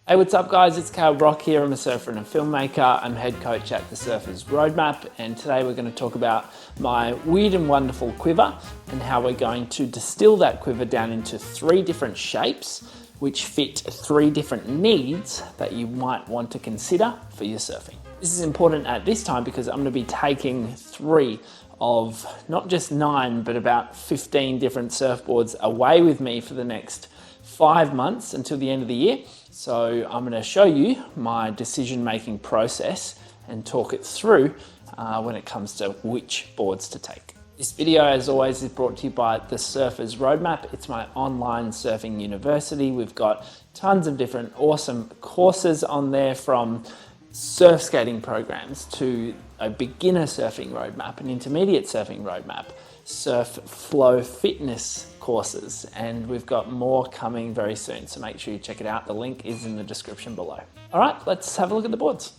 Hey, what's up guys? It's Kale Brock here. I'm a surfer and a filmmaker. I'm head coach at the Surfers Roadmap, and today we're going to talk about my weird and wonderful quiver and how we're going to distill that quiver down into 3 different shapes which fit 3 different needs that you might want to consider for your surfing. This is important at this time because I'm going to be taking 3 of not just 9 but about 15 different surfboards away with me for the next 5 months until the end of the year. So I'm going to show you my decision-making process and talk it through when it comes to which boards to take. This video, as always, is brought to you by the Surfers Roadmap. It's my online surfing university. We've got tons of different awesome courses on there, from surf skating programs to a beginner surfing roadmap, an intermediate surfing roadmap, surf flow fitness courses, and we've got more coming very soon, so make sure you check it out. The link is in the description below. All right, let's have a look at the boards.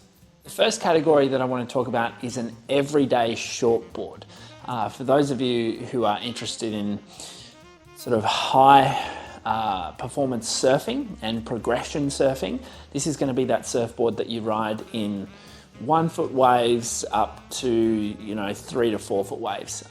The first category that I want to talk about is an everyday shortboard. For those of you who are interested in sort of high performance surfing and progression surfing, this is going to be that surfboard that you ride in 1 foot waves up to 3 to 4 foot waves.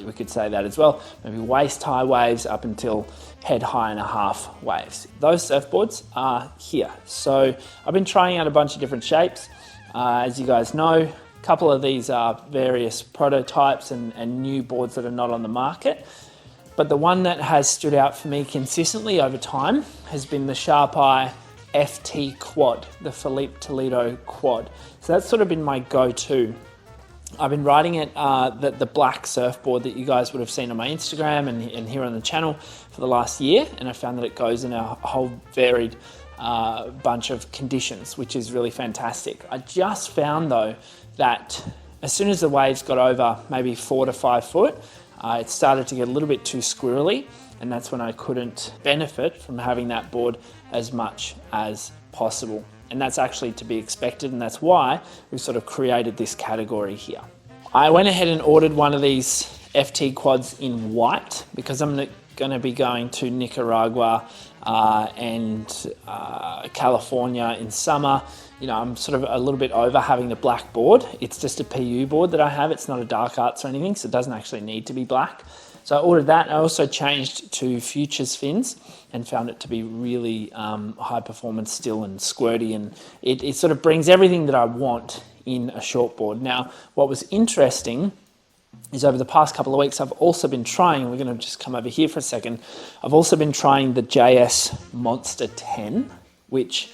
We could say that as well. Maybe waist high waves up until head high and a half waves. Those surfboards are here. So I've been trying out a bunch of different shapes. As you guys know, a couple of these are various prototypes and new boards that are not on the market. But the one that has stood out for me consistently over time has been the Sharp Eye FT Quad, the Felipe Toledo Quad. So that's sort of been my go-to. I've been riding it, the black surfboard that you guys would have seen on my Instagram and here on the channel for the last year, and I found that it goes in a whole varied bunch of conditions, which is really fantastic. I just found though that as soon as the waves got over maybe 4 to 5 foot, it started to get a little bit too squirrely, and that's when I couldn't benefit from having that board as much as possible. And that's actually to be expected, and that's why we've sort of created this category here. I went ahead and ordered one of these FT quads in white because I'm going to be going to Nicaragua and California in summer. I'm sort of a little bit over having the black board. It's just a PU board that I have. It's not a dark arts or anything, so it doesn't actually need to be black. So I ordered that. I also changed to Futures fins and found it to be really high performance still and squirty, and it sort of brings everything that I want in a shortboard. Now, what was interesting is over the past couple of weeks, I've also been trying, we're going to just come over here for a second, I've also been trying the JS Monster 10, which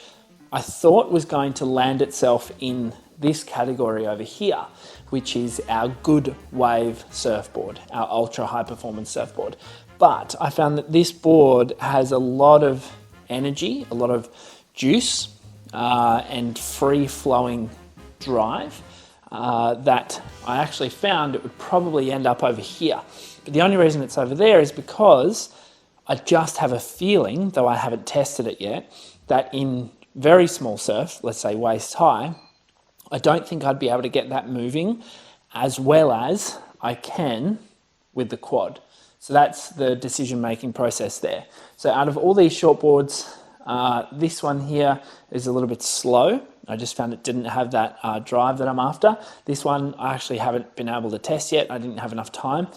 I thought was going to land itself in this category over here, which is our good wave surfboard, our ultra high performance surfboard. But I found that this board has a lot of energy, a lot of juice, and free flowing drive that I actually found it would probably end up over here. But the only reason it's over there is because I just have a feeling, though I haven't tested it yet, that in very small surf, let's say waist high, I don't think I'd be able to get that moving as well as I can with the quad. So that's the decision-making process there. So out of all these shortboards, this one here is a little bit slow. I just found it didn't have that drive that I'm after. This one I actually haven't been able to test yet. I didn't have enough time.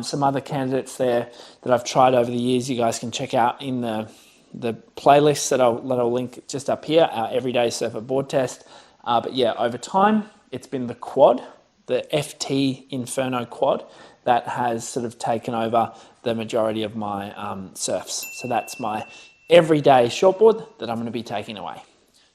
Some other candidates there that I've tried over the years, you guys can check out in the playlist that I'll link just up here, our Everyday Surfer Board Test. But yeah, over time, it's been the quad, the FT Inferno Quad, that has sort of taken over the majority of my surfs. So that's my everyday shortboard that I'm going to be taking away.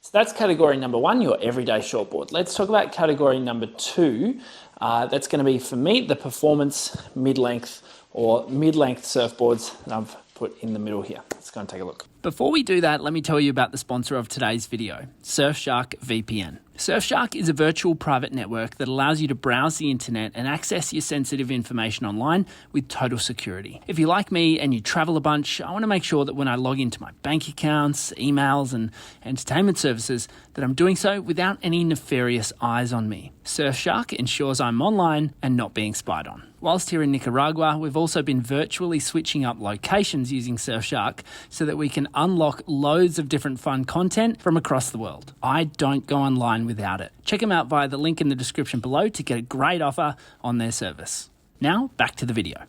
So that's category number 1, your everyday shortboard. Let's talk about category number 2. That's going to be, for me, the performance mid-length or mid-length surfboards that I've put in the middle here. Let's go and take a look. Before we do that, let me tell you about the sponsor of today's video, Surfshark VPN. Surfshark is a virtual private network that allows you to browse the internet and access your sensitive information online with total security. If you're like me and you travel a bunch, I want to make sure that when I log into my bank accounts, emails and entertainment services, that I'm doing so without any nefarious eyes on me. Surfshark ensures I'm online and not being spied on. Whilst here in Nicaragua, we've also been virtually switching up locations using Surfshark so that we can unlock loads of different fun content from across the world. I don't go online without it. Check them out via the link in the description below to get a great offer on their service. Now, back to the video.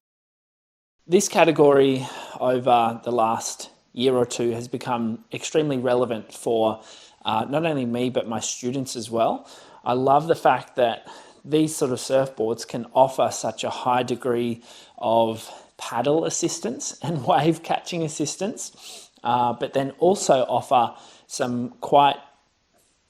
This category over the last year or two has become extremely relevant for not only me, but my students as well. I love the fact that these sort of surfboards can offer such a high degree of paddle assistance and wave catching assistance, but then also offer some quite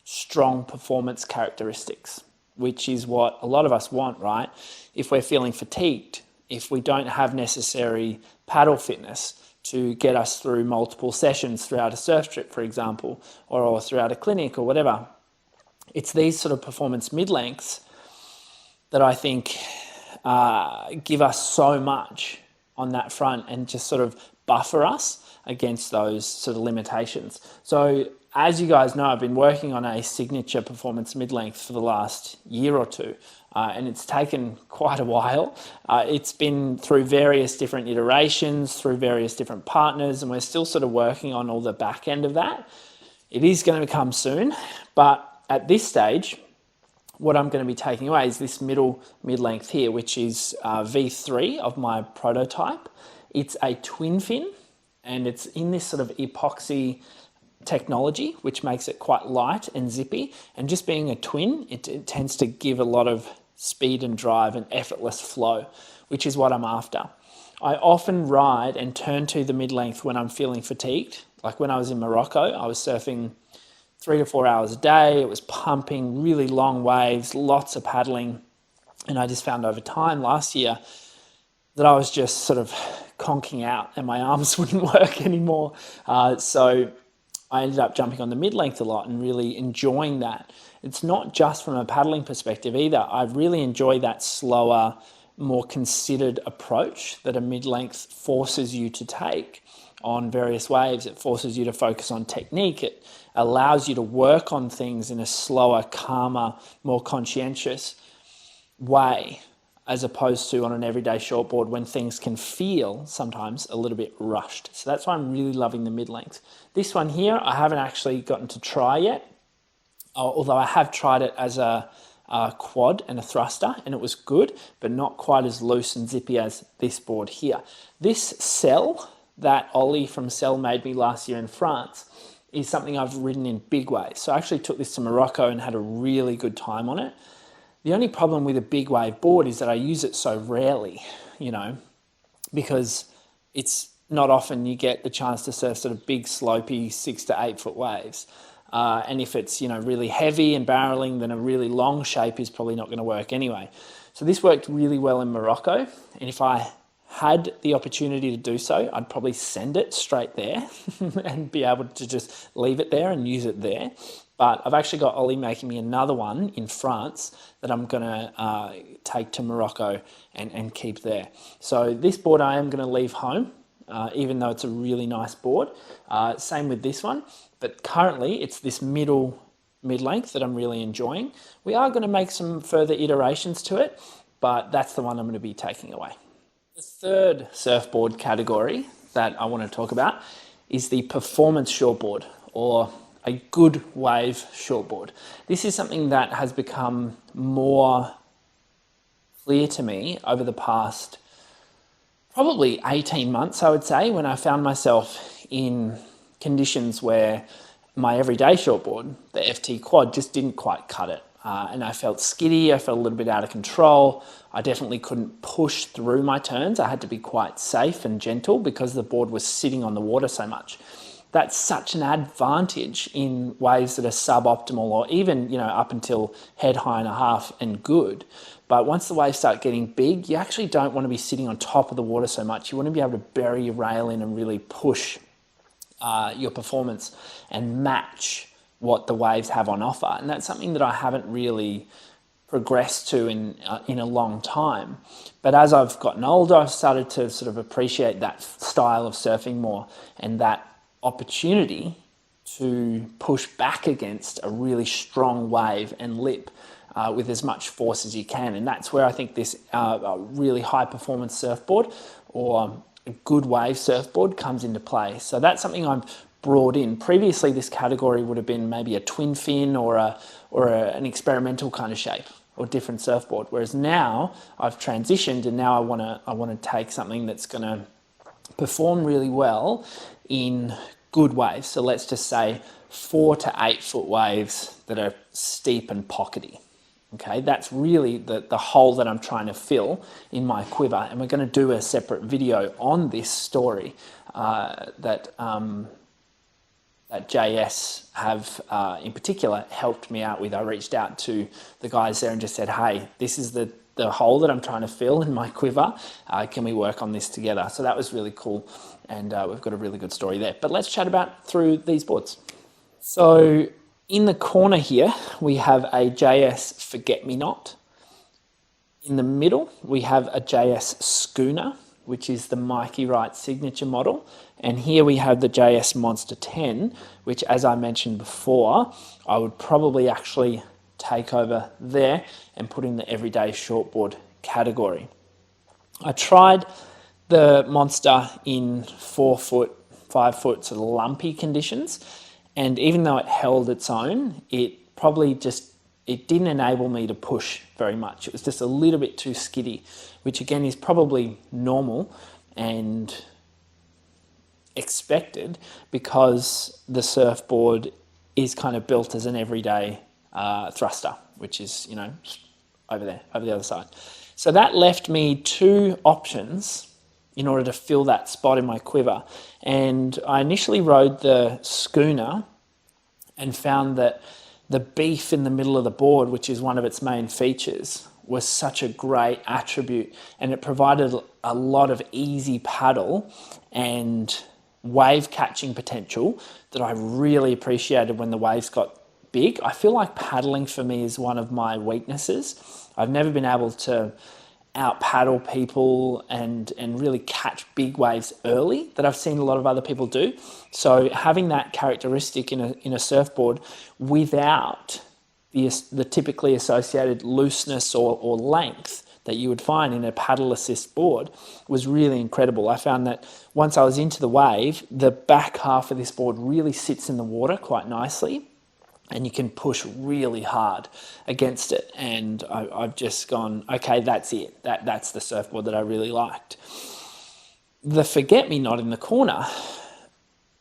strong performance characteristics, which is what a lot of us want, right? If we're feeling fatigued, if we don't have necessary paddle fitness to get us through multiple sessions throughout a surf trip, for example, or throughout a clinic or whatever, it's these sort of performance mid-lengths that I think give us so much on that front and just sort of buffer us against those sort of limitations. So as you guys know, I've been working on a signature performance mid-length for the last year or two, and it's taken quite a while. It's been through various different iterations, through various different partners, and we're still sort of working on all the back end of that. It is going to come soon, but at this stage, what I'm going to be taking away is this mid-length here, which is V3 of my prototype. It's a twin fin, and it's in this sort of epoxy technology, which makes it quite light and zippy. And just being a twin, it tends to give a lot of speed and drive and effortless flow, which is what I'm after. I often ride and turn to the mid-length when I'm feeling fatigued. Like when I was in Morocco, I was surfing 3 to 4 hours a day. It was pumping really long waves, lots of paddling. And I just found over time last year that I was just sort of conking out and my arms wouldn't work anymore. So I ended up jumping on the mid-length a lot and really enjoying that. It's not just from a paddling perspective either. I really enjoy that slower, more considered approach that a mid-length forces you to take on various waves. It forces you to focus on technique. It allows you to work on things in a slower, calmer, more conscientious way, as opposed to on an everyday shortboard when things can feel sometimes a little bit rushed. So that's why I'm really loving the mid-length. This one here, I haven't actually gotten to try yet, although I have tried it as a quad and a thruster, and it was good, but not quite as loose and zippy as this board here. This Cell that Ollie from Cell made me last year in France is something I've ridden in big waves. So I actually took this to Morocco and had a really good time on it. The only problem with a big wave board is that I use it so rarely, you know, because it's not often you get the chance to surf sort of big slopey 6 to 8 foot waves. And if it's, you know, really heavy and barreling, then a really long shape is probably not going to work anyway. So this worked really well in Morocco. And if I had the opportunity to do so, I'd probably send it straight there and be able to just leave it there and use it there. But I've actually got Ollie making me another one in France that I'm going to take to Morocco and keep there. So this board I am going to leave home, even though it's a really nice board. Same with this one. But currently it's this mid-length that I'm really enjoying. We are going to make some further iterations to it, but that's the one I'm going to be taking away. The third surfboard category that I want to talk about is the performance shortboard, or a good wave shortboard. This is something that has become more clear to me over the past probably 18 months, I would say, when I found myself in conditions where my everyday shortboard, the FT quad, just didn't quite cut it. And I felt skiddy, I felt a little bit out of control. I definitely couldn't push through my turns. I had to be quite safe and gentle because the board was sitting on the water so much. That's such an advantage in waves that are suboptimal, or even, you know, up until head high and a half and good. But once the waves start getting big, you actually don't want to be sitting on top of the water so much. You want to be able to bury your rail in and really push your performance and match what the waves have on offer. And that's something that I haven't really progressed to in a long time. But as I've gotten older, I've started to sort of appreciate that style of surfing more, and that opportunity to push back against a really strong wave and lip with as much force as you can. And that's where I think this really high performance surfboard or a good wave surfboard comes into play. So that's something I've brought in. Previously, this category would have been maybe a twin fin or an experimental kind of shape or different surfboard. Whereas now I've transitioned, and now I want to take something that's going to perform really well in good waves. So let's just say 4 to 8 foot waves that are steep and pockety. Okay, that's really the hole that I'm trying to fill in my quiver, and we're going to do a separate video on this story that JS have in particular helped me out with. I reached out to the guys there and just said, hey, this is the hole that I'm trying to fill in my quiver. Can we work on this together? So that was really cool, and we've got a really good story there. But let's chat about through these boards. So in the corner here, we have a JS Forget-Me-Not. In the middle, we have a JS Schooner, which is the Mikey Wright signature model. And here we have the JS Monster 10, which, as I mentioned before, I would probably actually take over there and put in the everyday shortboard category. I tried the Monster in 4 foot, 5 foot sort of lumpy conditions, and even though it held its own, it didn't enable me to push very much. It was just a little bit too skiddy, which again is probably normal and expected because the surfboard is kind of built as an everyday thruster, which is, over there, over the other side. So that left me 2 options in order to fill that spot in my quiver. And I initially rode the Schooner and found that the beef in the middle of the board, which is one of its main features, was such a great attribute, and it provided a lot of easy paddle and wave catching potential that I really appreciated when the waves got big. I feel like paddling for me is one of my weaknesses. I've never been able to out paddle people and really catch big waves early that I've seen a lot of other people do. So having that characteristic in a surfboard without the typically associated looseness or length that you would find in a paddle assist board was really incredible. I found that once I was into the wave, the back half of this board really sits in the water quite nicely, and you can push really hard against it. And I've just gone, okay, that's it. That's the surfboard that I really liked. The Forget-Me-Not in the corner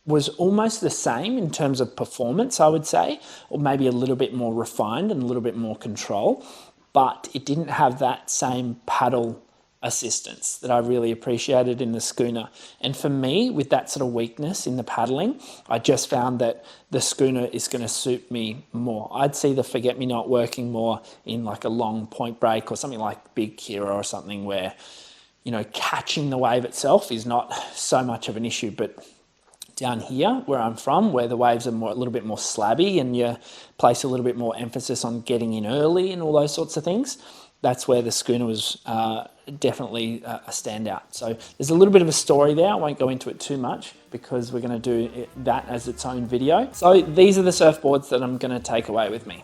was almost the same in terms of performance, I would say, or maybe a little bit more refined and a little bit more control, but it didn't have that same paddle assistance that I really appreciated in the Schooner. And for me, with that sort of weakness in the paddling, I just found that the Schooner is going to suit me more. I'd see the Forget-Me-Not working more in like a long point break or something like Big Kira or something where, catching the wave itself is not so much of an issue. But down here, where I'm from, where the waves are a little bit more slabby and you place a little bit more emphasis on getting in early and all those sorts of things, that's where the Schooner was definitely a standout. So there's a little bit of a story there. I won't go into it too much because we're going to do that as its own video. So these are the surfboards that I'm going to take away with me.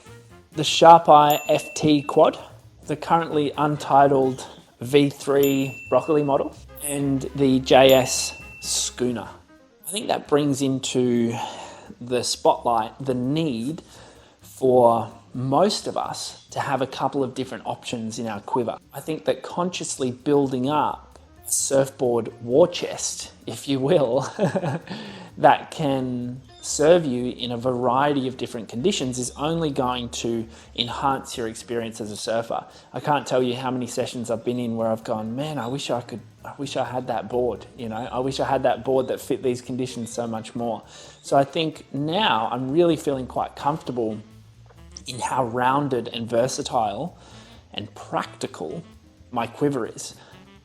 The Sharp Eye FT Quad, the currently untitled V3 Broccoli model, and the JS Schooner. I think that brings into the spotlight the need for most of us to have a couple of different options in our quiver. I think that consciously building up a surfboard war chest, if you will, that can serve you in a variety of different conditions is only going to enhance your experience as a surfer. I can't tell you how many sessions I've been in where I've gone, man, I wish I had that board, I wish I had that board that fit these conditions so much more. So I think now I'm really feeling quite comfortable in how rounded and versatile and practical my quiver is.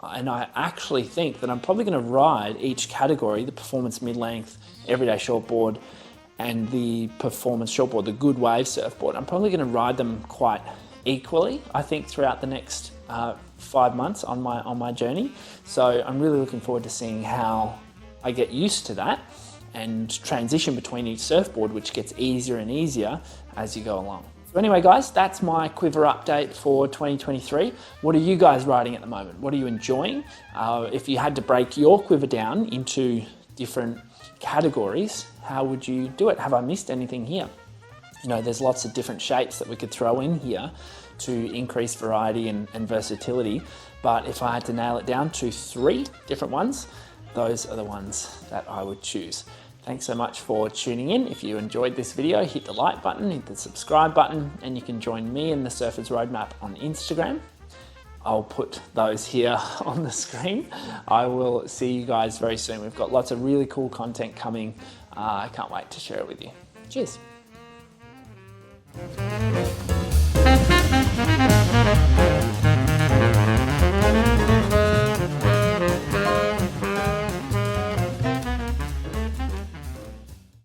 And I actually think that I'm probably going to ride each category, the performance mid-length, everyday shortboard, and the performance shortboard, the good wave surfboard. I'm probably going to ride them quite equally, I think, throughout the next 5 months on my journey. So I'm really looking forward to seeing how I get used to that and transition between each surfboard, which gets easier and easier as you go along. So anyway, guys, that's my Quiver update for 2023. What are you guys riding at the moment? What are you enjoying? If you had to break your Quiver down into different categories, how would you do it? Have I missed anything here? You know, there's lots of different shapes that we could throw in here to increase variety and versatility. But if I had to nail it down to 3 different ones, those are the ones that I would choose. Thanks so much for tuning in. If you enjoyed this video, hit the like button, hit the subscribe button, and you can join me in the Surfers Roadmap on Instagram. I'll put those here on the screen. I will see you guys very soon. We've got lots of really cool content coming. I can't wait to share it with you. Cheers.